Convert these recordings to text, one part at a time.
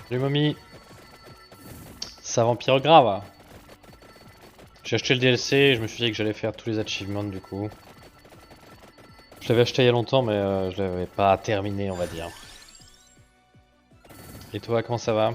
Salut momie. Ça vampire grave. J'ai acheté le DLC et je me suis dit que j'allais faire tous les achievements du coup. Je l'avais acheté il y a longtemps mais je l'avais pas terminé on va dire. Et toi comment ça va?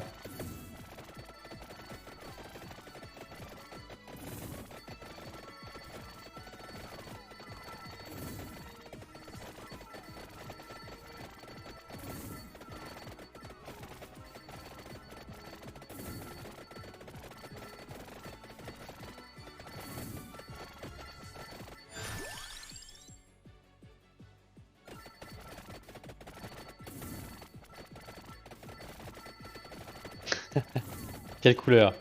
Quelle couleur?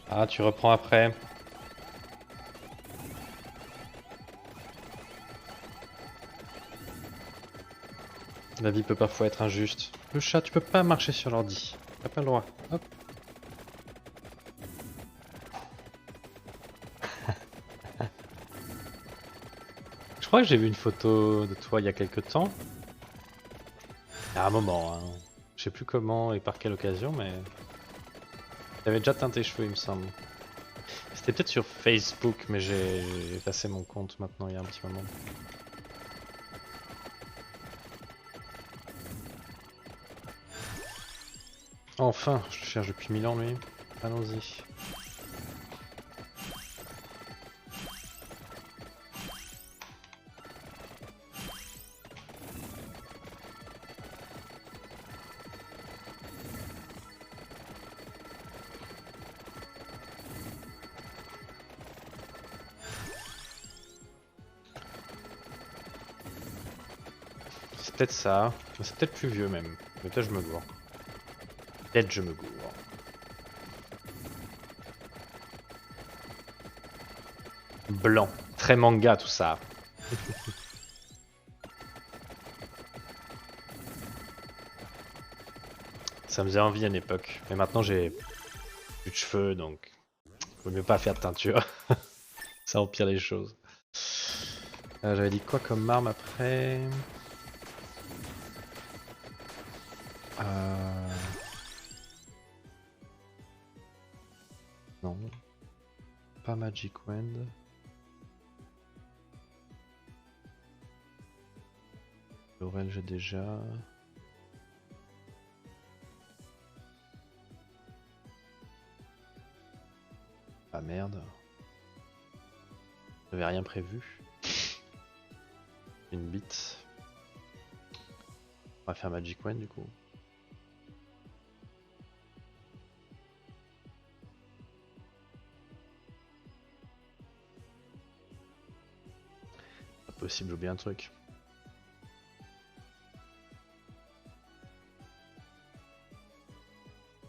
Ah tu reprends après. La vie peut parfois être injuste. Le chat tu peux pas marcher sur l'ordi. T'as pas le droit. Hop. Je crois que j'ai vu une photo de toi il y a quelques temps. Il y a un moment hein. Je sais plus comment et par quelle occasion mais... T'avais déjà teint tes cheveux il me semble. C'était peut-être sur Facebook, mais j'ai effacé mon compte maintenant il y a un petit moment. Enfin, je le cherche depuis 1000 ans lui. Allons-y. C'est peut-être ça, mais c'est peut-être plus vieux même. Peut-être je me gourre. Peut-être je me gourre. Blanc, très manga tout ça. Ça me faisait envie à une époque, mais maintenant j'ai plus de cheveux donc vaut mieux pas faire de teinture. Ça empire les choses. J'avais dit quoi comme arme après? Non. Pas Magic Wand. Laurel j'ai déjà. Ah merde. J'avais rien prévu. Une bite. On va faire Magic Wand du coup. Pas possible, j'oublie un truc.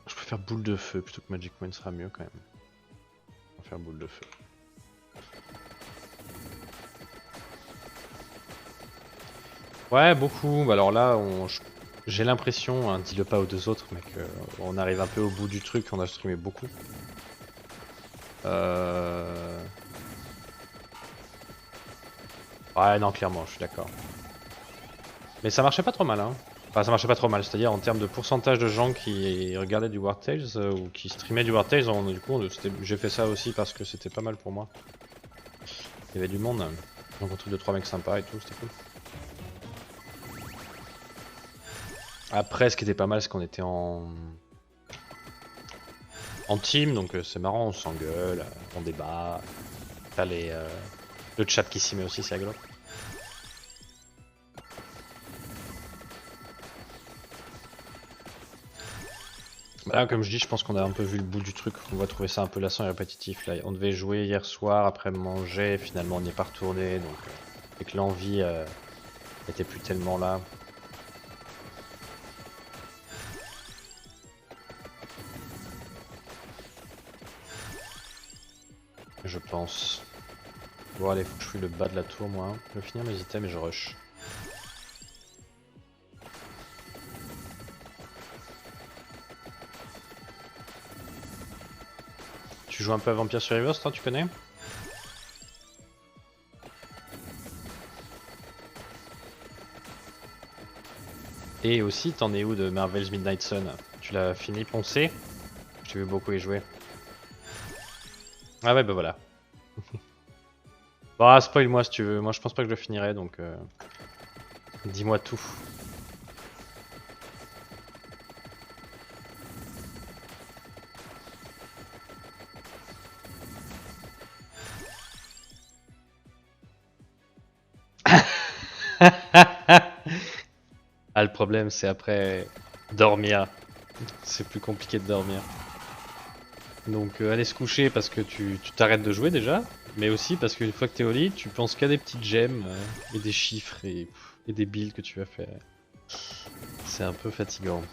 Je préfère boule de feu plutôt que Magic Wand sera mieux quand même. On va faire boule de feu. Ouais, beaucoup. Alors là, j'ai l'impression, hein, dis-le pas aux deux autres, mais qu'on arrive un peu au bout du truc. On a streamé beaucoup. Ouais, non, clairement, je suis d'accord. Mais ça marchait pas trop mal, hein. Enfin, ça marchait pas trop mal, c'est-à-dire en termes de pourcentage de gens qui regardaient du War Tales ou qui streamaient du War Tales, du coup, j'ai fait ça aussi parce que c'était pas mal pour moi. Il y avait du monde, on rencontre 2-3 mecs sympas et tout, c'était cool. Après, ce qui était pas mal, c'est qu'on était en team, donc c'est marrant, on s'engueule, on débat. T'as le chat qui s'y met aussi, c'est rigolo. Là, comme je dis, je pense qu'on a un peu vu le bout du truc. On va trouver ça un peu lassant et répétitif. Là, on devait jouer hier soir après manger. Finalement, on n'y est pas retourné. Donc, et que l'envie était plus tellement là. Je pense. Bon, allez, faut que je fouille le bas de la tour, moi. Je vais finir mes items et je rush. Tu joues un peu à Vampire Survivors, toi, tu connais? Et aussi, t'en es où de Marvel's Midnight Sun? Tu l'as fini poncé? Je t'ai vu beaucoup y jouer. Ah ouais, bah voilà. Bah, spoil-moi si tu veux. Moi, je pense pas que je le finirai, donc dis-moi tout. Ah, le problème, c'est après dormir. C'est plus compliqué de dormir. Donc, aller se coucher parce que tu t'arrêtes de jouer déjà, mais aussi parce qu'une fois que t'es au lit, tu penses qu'à des petites gemmes et des chiffres et des builds que tu vas faire. C'est un peu fatigant.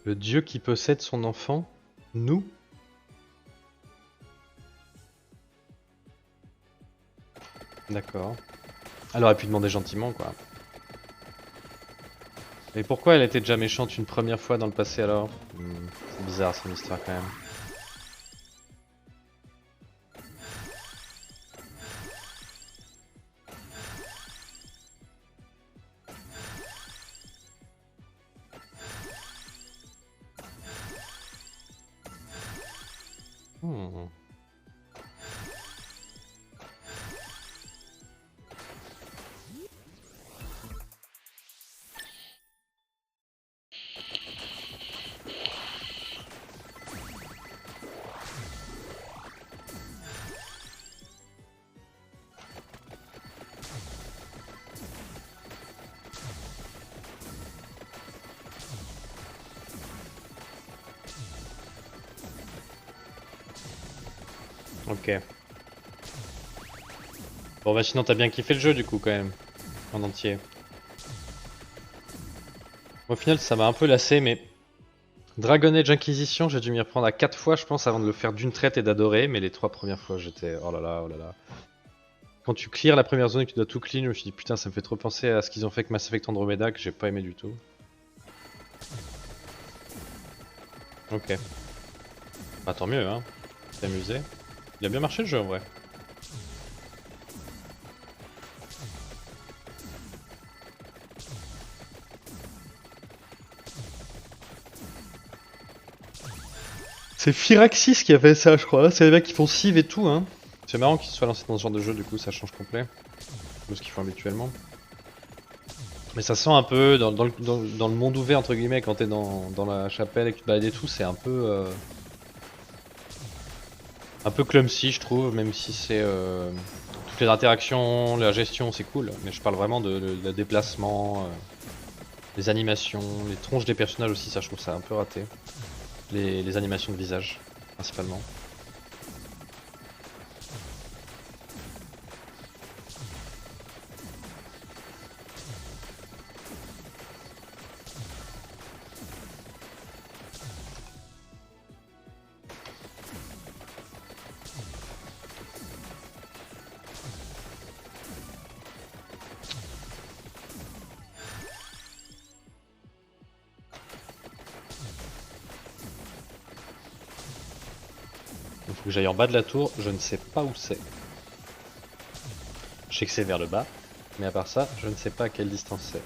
Le dieu qui possède son enfant? Nous? D'accord. Elle aurait pu demander gentiment, quoi. Mais pourquoi elle était déjà méchante une première fois dans le passé alors? C'est bizarre son histoire quand même. Hmm. Ok. Bon bah sinon t'as bien kiffé le jeu du coup quand même, en entier. Au final ça m'a un peu lassé mais Dragon Age Inquisition j'ai dû m'y reprendre à 4 fois je pense avant de le faire d'une traite et d'adorer, mais les 3 premières fois j'étais oh là là oh là là. Quand tu clears la première zone et que tu dois tout clean, je me suis dit putain ça me fait trop penser à ce qu'ils ont fait avec Mass Effect Andromeda que j'ai pas aimé du tout. Ok. Bah tant mieux hein, t'es amusé. Il a bien marché le jeu en vrai. C'est Firaxis qui a fait ça, je crois. C'est les mecs qui font Civ et tout, hein. C'est marrant qu'ils soient lancés dans ce genre de jeu, du coup, ça change complet de ce qu'ils font habituellement. Mais ça sent un peu dans le monde ouvert, entre guillemets, quand t'es dans la chapelle et que tu te balades et tout, c'est un peu clumsy, je trouve, même si c'est. Toutes les interactions, la gestion, c'est cool. Mais je parle vraiment de déplacement, les animations, les tronches des personnages aussi, ça, je trouve ça un peu raté. Les animations de visage, principalement. Il faut que j'aille en bas de la tour, je ne sais pas où c'est. Je sais que c'est vers le bas, mais à part ça, je ne sais pas à quelle distance c'est.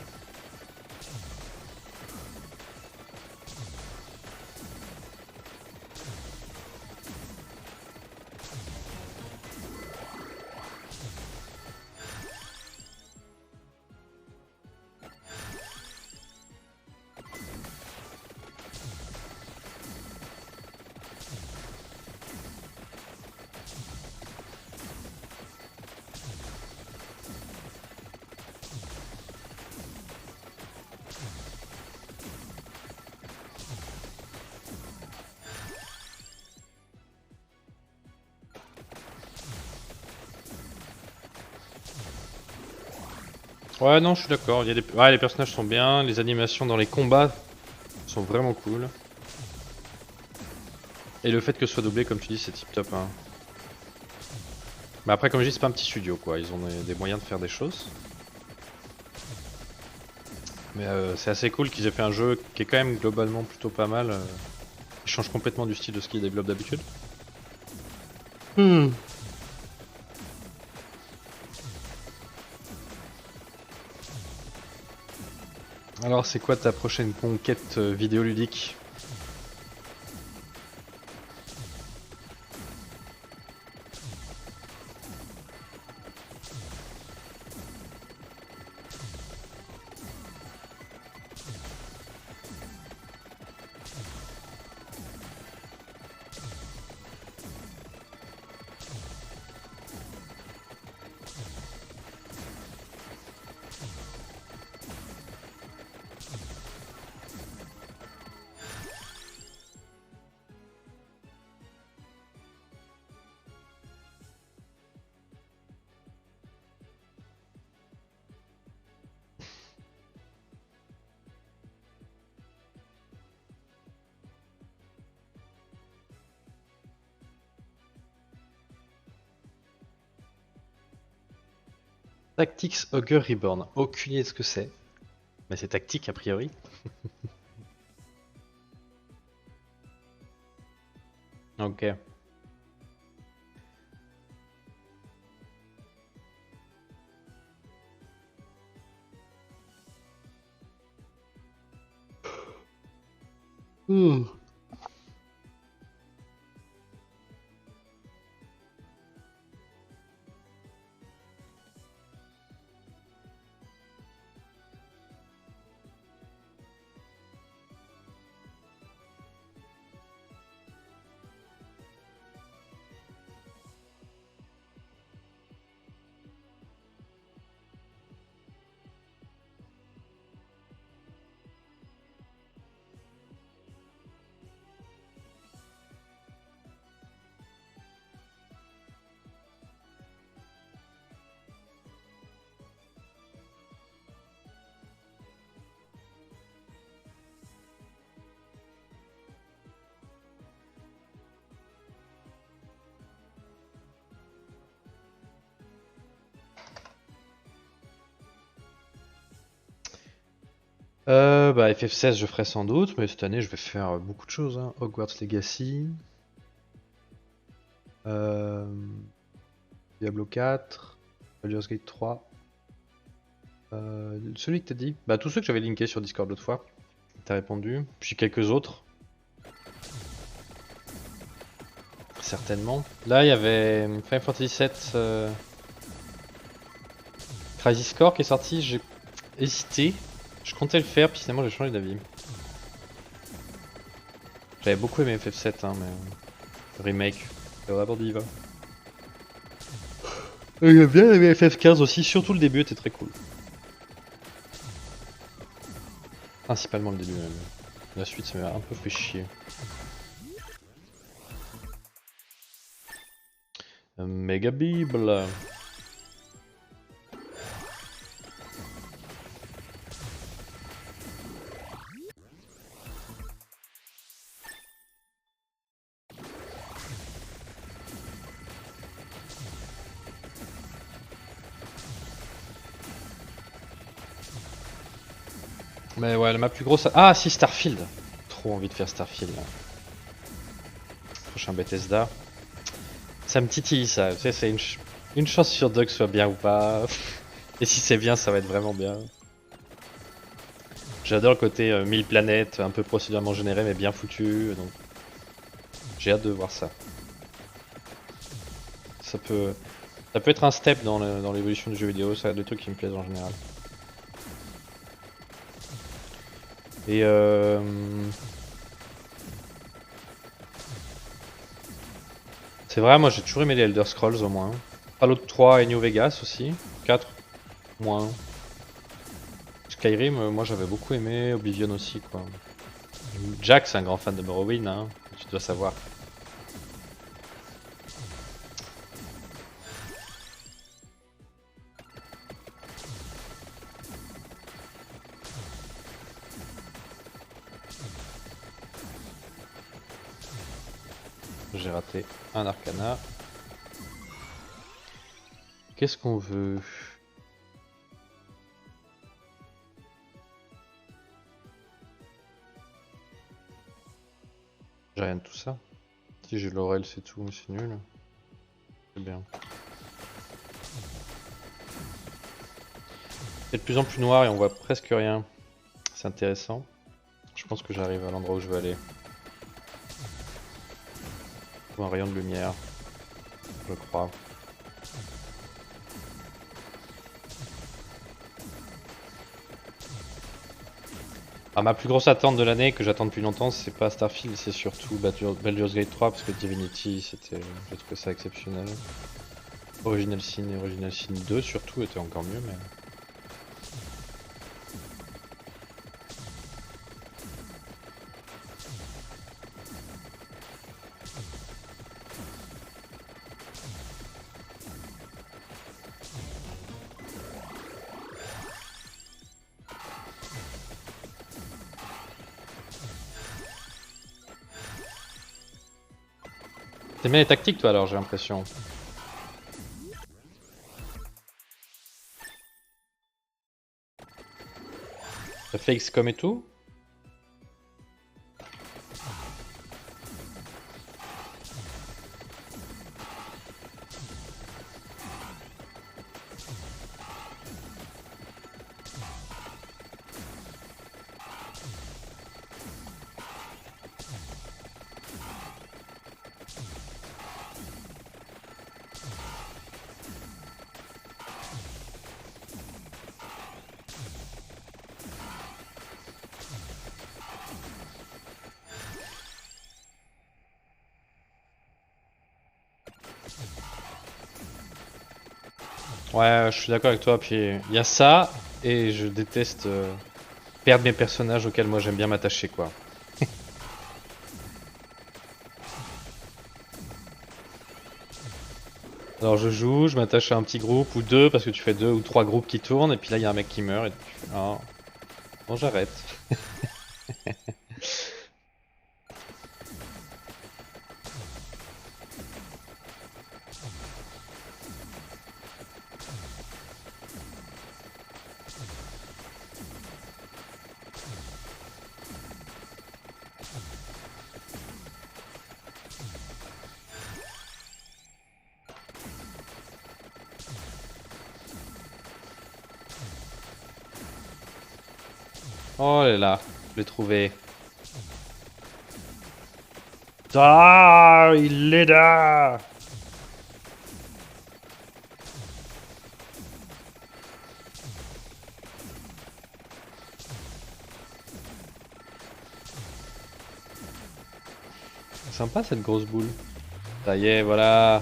Ouais, non, je suis d'accord. Ouais, les personnages sont bien, les animations dans les combats sont vraiment cool. Et le fait que ce soit doublé, comme tu dis, c'est tip top. Hein. Mais après, comme je dis, c'est pas un petit studio quoi. Ils ont des moyens de faire des choses. Mais c'est assez cool qu'ils aient fait un jeu qui est quand même globalement plutôt pas mal. Qui change complètement du style de ce qu'ils développent d'habitude. Alors, c'est quoi ta prochaine conquête vidéoludique? Tactics Ogre Reborn. Aucune idée de ce que c'est. Mais c'est tactique a priori. Ok. Bah FF16 je ferai sans doute, mais cette année je vais faire beaucoup de choses. Hein. Hogwarts Legacy, euh, Diablo 4, Baldur's Gate 3. Celui que t'as dit, bah tous ceux que j'avais linkés sur Discord l'autre fois, t'as répondu, puis quelques autres. Certainement. Là il y avait Final Fantasy VII Crisis Core qui est sorti, j'ai hésité. Je comptais le faire, puis finalement j'ai changé d'avis. J'avais beaucoup aimé FF7, hein, mais le remake, c'est vraiment diva. J'ai bien aimé FF15 aussi, surtout le début était très cool. Principalement le début même. La suite ça m'a un peu fait chier. Méga Bible. Mais ouais, ma plus grosse... Ah si, Starfield. Trop envie de faire Starfield. Là. Prochain Bethesda. Ça me titille ça, tu sais, c'est une chance sur deux que ce soit bien ou pas. Et si c'est bien, ça va être vraiment bien. J'adore le côté 1000 planètes, un peu procéduralement généré mais bien foutu, donc j'ai hâte de voir ça. Ça peut être un step dans l'évolution du jeu vidéo, ça a des trucs qui me plaisent en général. Et c'est vrai, moi j'ai toujours aimé les Elder Scrolls au moins. Fallout 3 et New Vegas aussi. 4 moins. Skyrim, moi j'avais beaucoup aimé, Oblivion aussi quoi. Jack c'est un grand fan de Morrowind, hein, tu dois savoir. J'ai raté un arcana. Qu'est-ce qu'on veut? J'ai rien de tout ça. Si j'ai Laurel c'est tout, mais c'est nul. C'est bien. C'est de plus en plus noir et on voit presque rien. C'est intéressant. Je pense que j'arrive à l'endroit où je veux aller. Je vois un rayon de lumière. Je crois. Ah, ma plus grosse attente de l'année que j'attends depuis longtemps, c'est pas Starfield, c'est surtout Baldur's Gate 3 parce que Divinity, j'ai trouvé ça exceptionnel. Original Sin et Original Sin 2 surtout étaient encore mieux, mais. T'aimes bien les tactiques toi alors j'ai l'impression. T'as fait XCOM et tout? Ouais, je suis d'accord avec toi, puis il y a ça, et je déteste perdre mes personnages auxquels moi j'aime bien m'attacher quoi. Alors je joue, je m'attache à un petit groupe ou deux parce que tu fais deux ou trois groupes qui tournent et puis là il y a un mec qui meurt et tu fais ah bon j'arrête. Oh là là, je l'ai trouvé. Ah, il est là. Sympa cette grosse boule. Ça y est, voilà,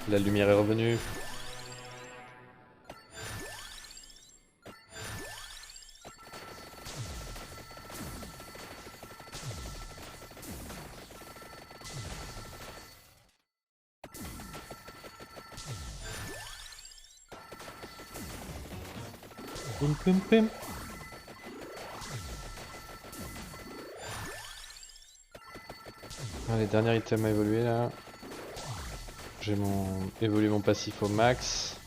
la lumière est revenue. Pim pim pim. Allez, dernier item à évoluer là. J'ai évolué mon passif au max.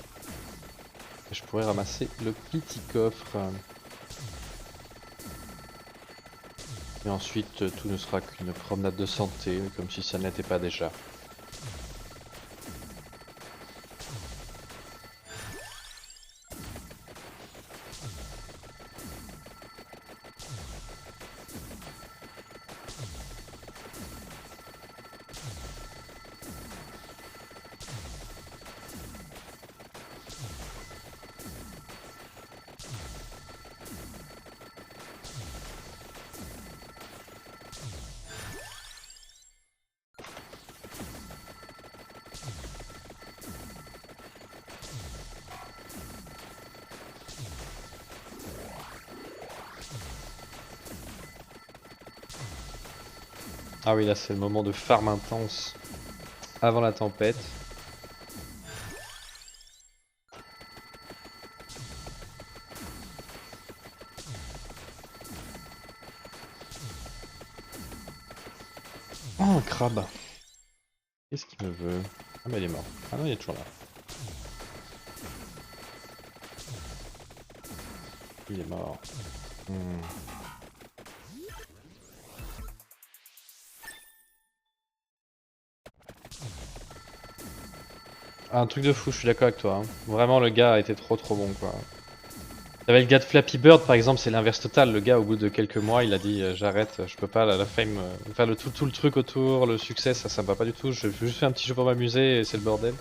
Et je pourrais ramasser le petit coffre. Et ensuite, tout ne sera qu'une promenade de santé, comme si ça n'était pas déjà. Ah oui, là c'est le moment de farm intense avant la tempête. Oh, un crabe. Qu'est-ce qu'il me veut? Ah mais il est mort. Ah non, il est toujours là. Il est mort. Un truc de fou, je suis d'accord avec toi. Hein. Vraiment, le gars a été trop bon quoi. T'avais le gars de Flappy Bird par exemple, c'est l'inverse total. Le gars, au bout de quelques mois, il a dit j'arrête, je peux pas, la fame, faire tout le truc autour, le succès, ça me va pas du tout. Je veux juste faire un petit jeu pour m'amuser et c'est le bordel.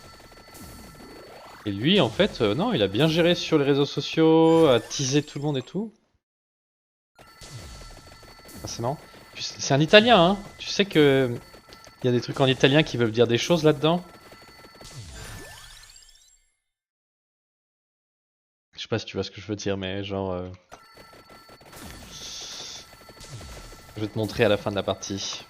Et lui, en fait, non, il a bien géré sur les réseaux sociaux, a teasé tout le monde et tout. Ah, c'est marrant. C'est un italien, hein. Tu sais que il y a des trucs en italien qui veulent dire des choses là-dedans. Je sais pas si tu vois ce que je veux dire, mais genre. Je vais te montrer à la fin de la partie.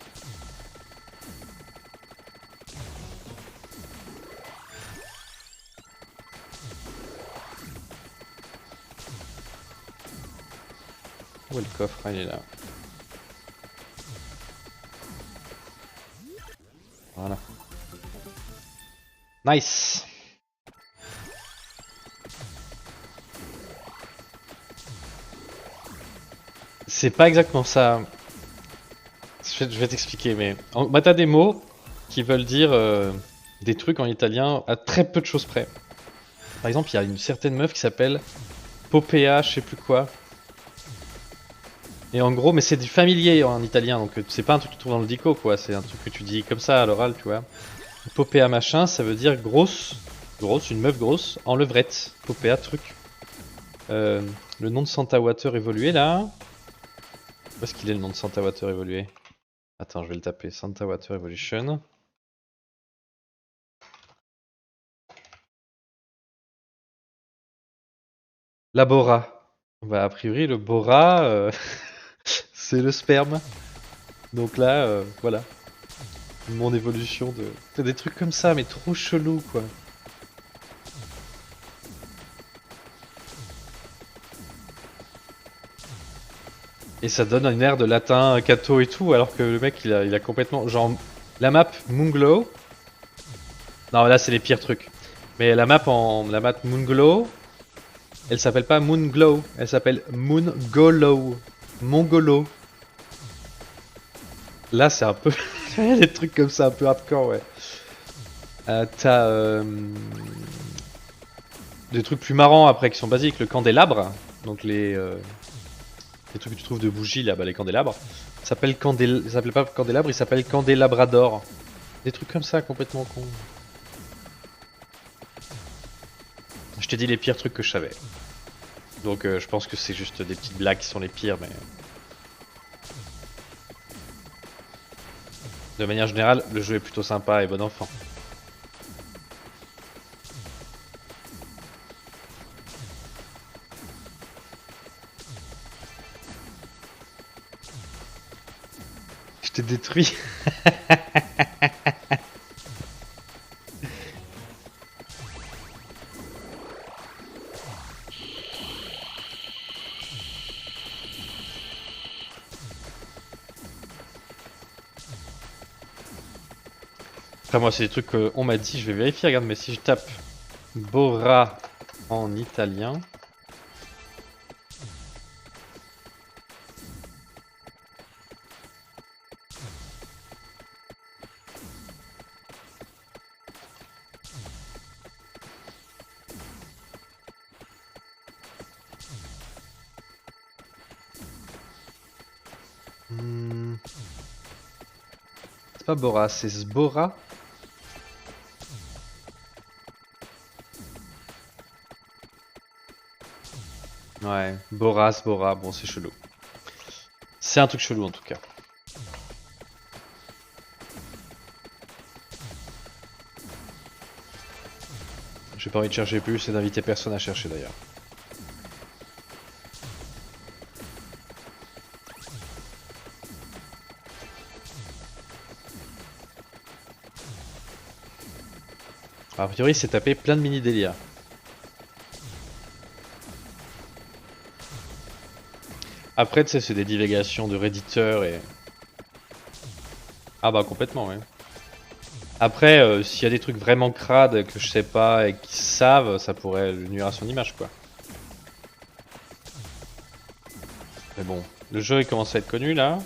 Où est le coffre? Ah, il est là. Voilà. Nice! C'est pas exactement ça. Je vais t'expliquer, mais bah, t'as des mots qui veulent dire des trucs en italien à très peu de choses près. Par exemple, il y a une certaine meuf qui s'appelle Popea, je sais plus quoi. Et en gros, mais c'est du familier en italien, donc c'est pas un truc que tu trouves dans le dico, quoi. C'est un truc que tu dis comme ça à l'oral, tu vois. Popea machin, ça veut dire grosse, une meuf grosse, en levrette. Popea truc. Le nom de Santa Water évolué là. Où est-ce qu'il est le nom de Santa Water évolué? Attends, je vais le taper. Santa Water Evolution. La Bora. Bah, a priori, le Bora, c'est le sperme. Donc là, voilà. Mon évolution de. C'est des trucs comme ça, mais trop chelou, quoi. Et ça donne un air de latin, catho et tout, alors que le mec, il a complètement. Genre, la map Moonglow. Non, là, c'est les pires trucs. Mais la map Moonglow, elle s'appelle pas Moonglow, elle s'appelle Moongolo. Mongolo. Là, c'est un peu. Des trucs comme ça, un peu hardcore, ouais. T'as des trucs plus marrants après qui sont basiques. Le candélabre, donc les trucs que tu trouves de bougies là, bah, les candélabres. Ça s'appelle il s'appelle pas candélabre, il s'appelle candélabrador. Des trucs comme ça, complètement con. Je t'ai dit les pires trucs que je savais. Donc je pense que c'est juste des petites blagues qui sont les pires, mais. De manière générale, le jeu est plutôt sympa et bon enfant. Je t'ai détruit. Après moi c'est des trucs qu'on m'a dit, je vais vérifier, regarde, mais si je tape Bora en italien. C'est pas Bora, c'est Sbora. Ouais, Bora, bon c'est chelou. C'est un truc chelou en tout cas. J'ai pas envie de chercher plus et d'inviter personne à chercher d'ailleurs. A priori, c'est tapé plein de mini délires. Après, tu sais, c'est des divagations de Redditeur et. Ah bah complètement, ouais. Après, s'il y a des trucs vraiment crades que je sais pas et qui savent, ça pourrait nuire à son image quoi. Mais bon, le jeu il commence à être connu là.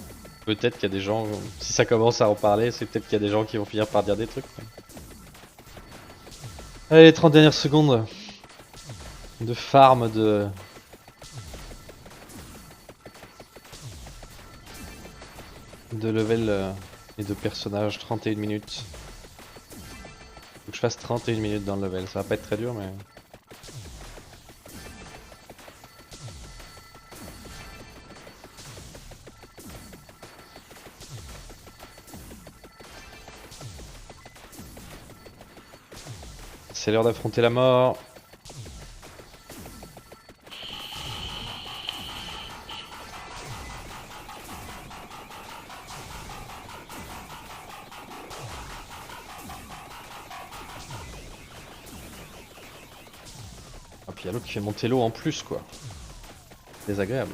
Peut-être qu'il y a des gens, si ça commence à en parler, c'est peut-être qu'il y a des gens qui vont finir par dire des trucs. Allez, 30 dernières secondes de farm de level et de personnages, 31 minutes. Faut que je fasse 31 minutes dans le level, ça va pas être très dur mais... C'est l'heure d'affronter la mort. Ah puis il y a l'autre qui fait monter l'eau en plus quoi. Désagréable.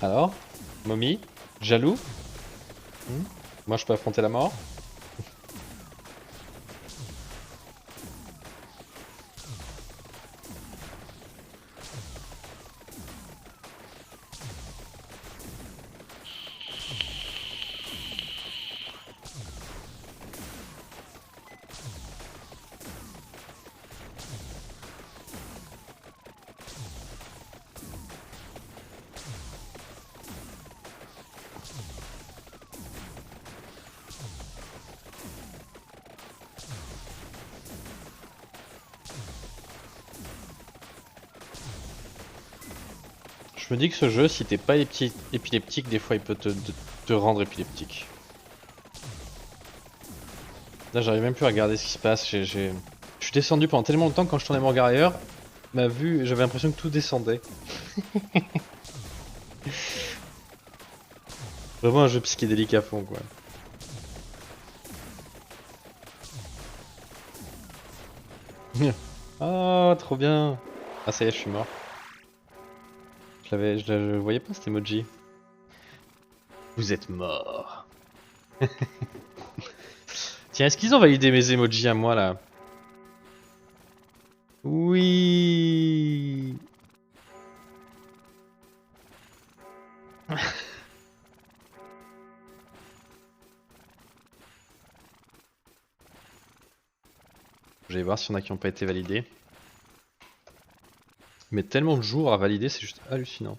Alors, momie, jaloux Moi je peux affronter la mort. Je me dis que ce jeu, si t'es pas épileptique, des fois il peut te rendre épileptique. Là j'arrive même plus à regarder ce qui se passe, je suis descendu pendant tellement longtemps que quand je tournais mon regard ailleurs, ma vue, j'avais l'impression que tout descendait. Vraiment un jeu psychédélique à fond quoi. Oh trop bien. Ah ça y est je suis mort. Je voyais pas cet emoji. Vous êtes mort. Tiens, est-ce qu'ils ont validé mes emojis à moi là? Oui. Je vais voir s'il y en a qui n'ont pas été validés. Mais tellement de jours à valider, c'est juste hallucinant.